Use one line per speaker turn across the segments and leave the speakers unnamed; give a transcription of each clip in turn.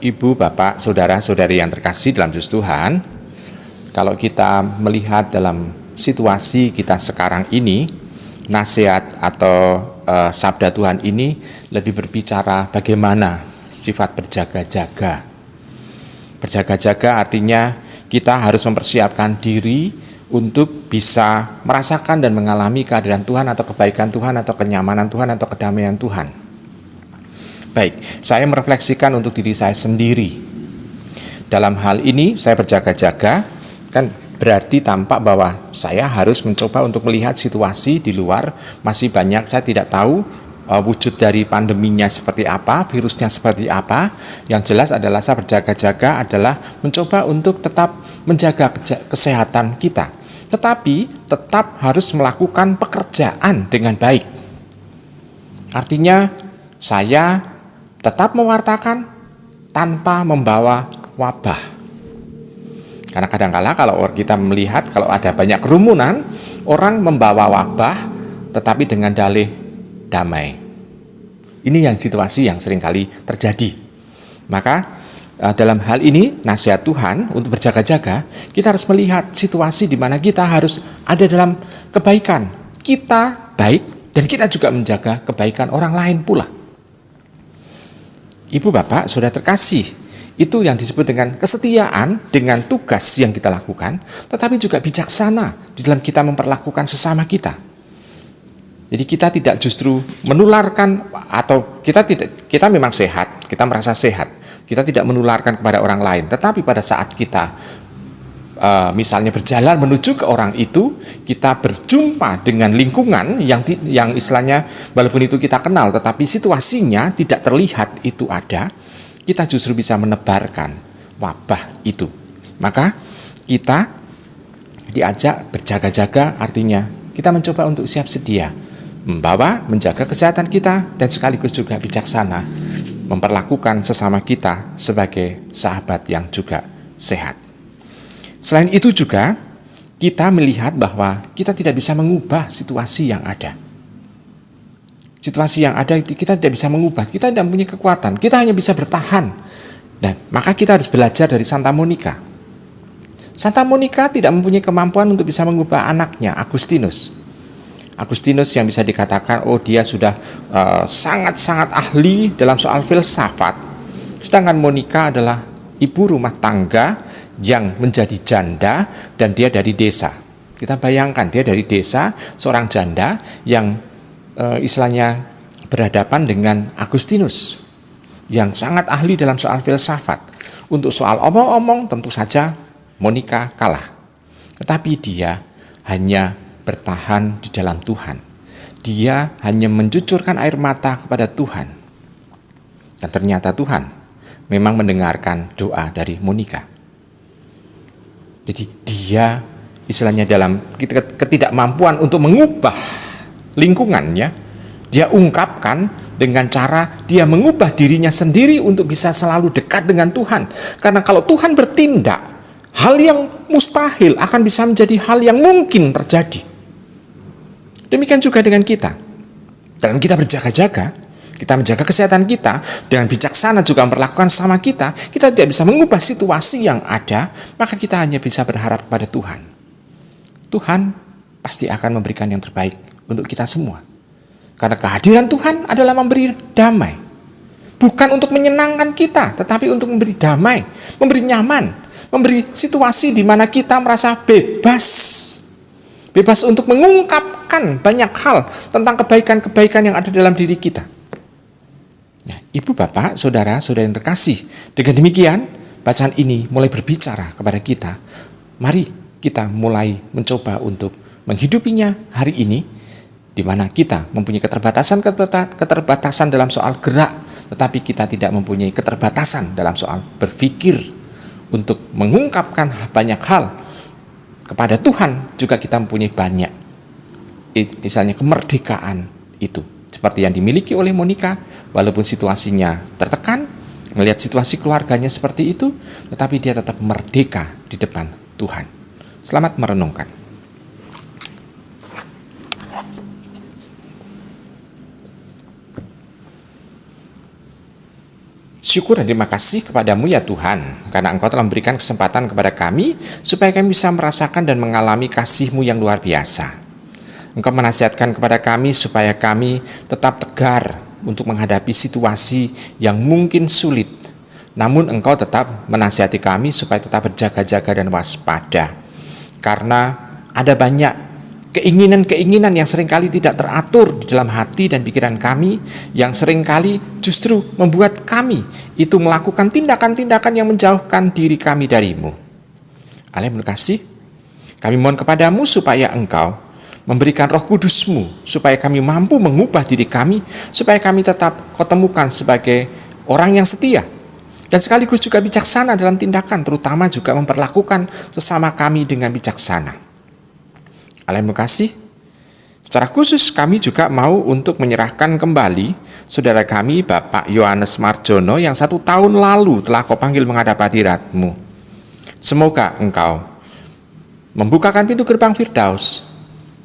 Ibu, Bapak, Saudara-saudari yang terkasih dalam Yesus Tuhan, kalau kita melihat dalam situasi kita sekarang ini, nasihat atau sabda Tuhan ini lebih berbicara bagaimana sifat berjaga-jaga. Berjaga-jaga artinya kita harus mempersiapkan diri untuk bisa merasakan dan mengalami kehadiran Tuhan atau kebaikan Tuhan atau kenyamanan Tuhan atau kedamaian Tuhan. Baik, saya merefleksikan untuk diri saya sendiri. Dalam hal ini saya berjaga-jaga, kan berarti tampak bahwa saya harus mencoba untuk melihat situasi di luar. Masih banyak saya tidak tahu wujud dari pandeminya seperti apa, virusnya seperti apa. Yang jelas adalah saya berjaga-jaga adalah mencoba untuk tetap menjaga kesehatan kita. Tetapi tetap harus melakukan pekerjaan dengan baik. Artinya saya tetap mewartakan tanpa membawa wabah. Karena kadang-kala kalau kita melihat kalau ada banyak kerumunan, orang membawa wabah tetapi dengan dalih damai. Ini yang situasi yang seringkali terjadi. Maka dalam hal ini nasihat Tuhan untuk berjaga-jaga, kita harus melihat situasi di mana kita harus ada dalam kebaikan. Kita baik dan kita juga menjaga kebaikan orang lain pula. Ibu, Bapak, Saudara terkasih, itu yang disebut dengan kesetiaan dengan tugas yang kita lakukan, tetapi juga bijaksana di dalam kita memperlakukan sesama kita. Jadi kita tidak justru menularkan atau kita memang sehat, kita merasa sehat, kita tidak menularkan kepada orang lain, tetapi pada saat kita misalnya berjalan menuju ke orang itu, kita berjumpa dengan lingkungan yang istilahnya walaupun itu kita kenal tetapi situasinya tidak terlihat itu ada, kita justru bisa menebarkan wabah itu. Maka kita diajak berjaga-jaga, artinya kita mencoba untuk siap sedia menjaga kesehatan kita dan sekaligus juga bijaksana memperlakukan sesama kita sebagai sahabat yang juga sehat. Selain itu juga kita melihat bahwa kita tidak bisa mengubah situasi yang ada. Situasi yang ada kita tidak bisa mengubah, kita tidak mempunyai kekuatan, kita hanya bisa bertahan. Dan maka kita harus belajar dari Santa Monica. Santa Monica tidak mempunyai kemampuan untuk bisa mengubah anaknya, Agustinus. Agustinus yang bisa dikatakan dia sudah sangat-sangat ahli dalam soal filsafat. Sedangkan Monica adalah ibu rumah tangga yang menjadi janda dan dia dari desa. Kita bayangkan dia dari desa, seorang janda yang istilahnya berhadapan dengan Agustinus yang sangat ahli dalam soal filsafat. Untuk soal omong-omong tentu saja Monica kalah. Tetapi dia hanya bertahan di dalam Tuhan. Dia hanya mencucurkan air mata kepada Tuhan. Dan ternyata Tuhan memang mendengarkan doa dari Monica. Jadi dia istilahnya dalam ketidakmampuan untuk mengubah lingkungannya, dia ungkapkan dengan cara dia mengubah dirinya sendiri untuk bisa selalu dekat dengan Tuhan. Karena kalau Tuhan bertindak, hal yang mustahil akan bisa menjadi hal yang mungkin terjadi. Demikian juga dengan kita. Dalam kita berjaga-jaga, kita menjaga kesehatan kita, dengan bijaksana juga memperlakukan sama kita tidak bisa mengubah situasi yang ada, maka kita hanya bisa berharap pada Tuhan. Tuhan pasti akan memberikan yang terbaik untuk kita semua. Karena kehadiran Tuhan adalah memberi damai. Bukan untuk menyenangkan kita, tetapi untuk memberi damai, memberi nyaman, memberi situasi di mana kita merasa bebas. Bebas untuk mengungkapkan banyak hal tentang kebaikan-kebaikan yang ada dalam diri kita. Nah, Ibu, Bapak, Saudara-saudari yang terkasih, dengan demikian bacaan ini mulai berbicara kepada kita. Mari kita mulai mencoba untuk menghidupinya hari ini, di mana kita mempunyai keterbatasan dalam soal gerak, tetapi kita tidak mempunyai keterbatasan dalam soal berpikir untuk mengungkapkan banyak hal kepada Tuhan. Juga kita mempunyai banyak misalnya kemerdekaan itu. Seperti yang dimiliki oleh Monica, walaupun situasinya tertekan, melihat situasi keluarganya seperti itu, tetapi dia tetap merdeka di depan Tuhan. Selamat merenungkan. Syukur dan terima kasih kepadamu ya Tuhan, karena Engkau telah memberikan kesempatan kepada kami, supaya kami bisa merasakan dan mengalami kasih-Mu yang luar biasa. Engkau menasihatkan kepada kami supaya kami tetap tegar untuk menghadapi situasi yang mungkin sulit. Namun Engkau tetap menasihati kami supaya tetap berjaga-jaga dan waspada. Karena ada banyak keinginan-keinginan yang seringkali tidak teratur di dalam hati dan pikiran kami, yang seringkali justru membuat kami itu melakukan tindakan-tindakan yang menjauhkan diri kami dari-Mu. Allah yang berkasih, kami mohon kepadamu supaya Engkau memberikan Roh Kudus-Mu, supaya kami mampu mengubah diri kami, supaya kami tetap Kau temukan sebagai orang yang setia, dan sekaligus juga bijaksana dalam tindakan, terutama juga memperlakukan sesama kami dengan bijaksana. Allah yang berkasih, secara khusus kami juga mau untuk menyerahkan kembali saudara kami Bapak Yohanes Marjono yang 1 tahun lalu telah Kau panggil menghadap hadirat-Mu. Semoga Engkau membukakan pintu gerbang Firdaus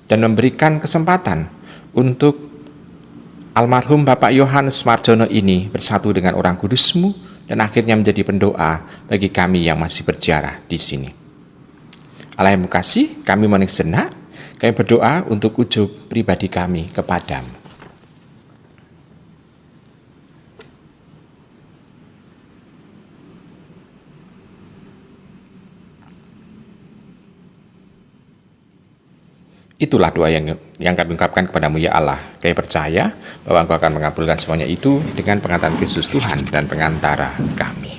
dan memberikan kesempatan untuk almarhum Bapak Yohanes Marjono ini bersatu dengan orang kudus-Mu dan akhirnya menjadi pendoa bagi kami yang masih berjarah di sini. Allah yang berkasih, kami mohon sejenak. Kami berdoa untuk ujub pribadi kami kepadamu. Itulah doa yang kami ungkapkan kepadamu ya Allah. Kami percaya bahwa Engkau akan mengabulkan semuanya itu dengan pengangkatan Kristus Tuhan dan pengantara kami.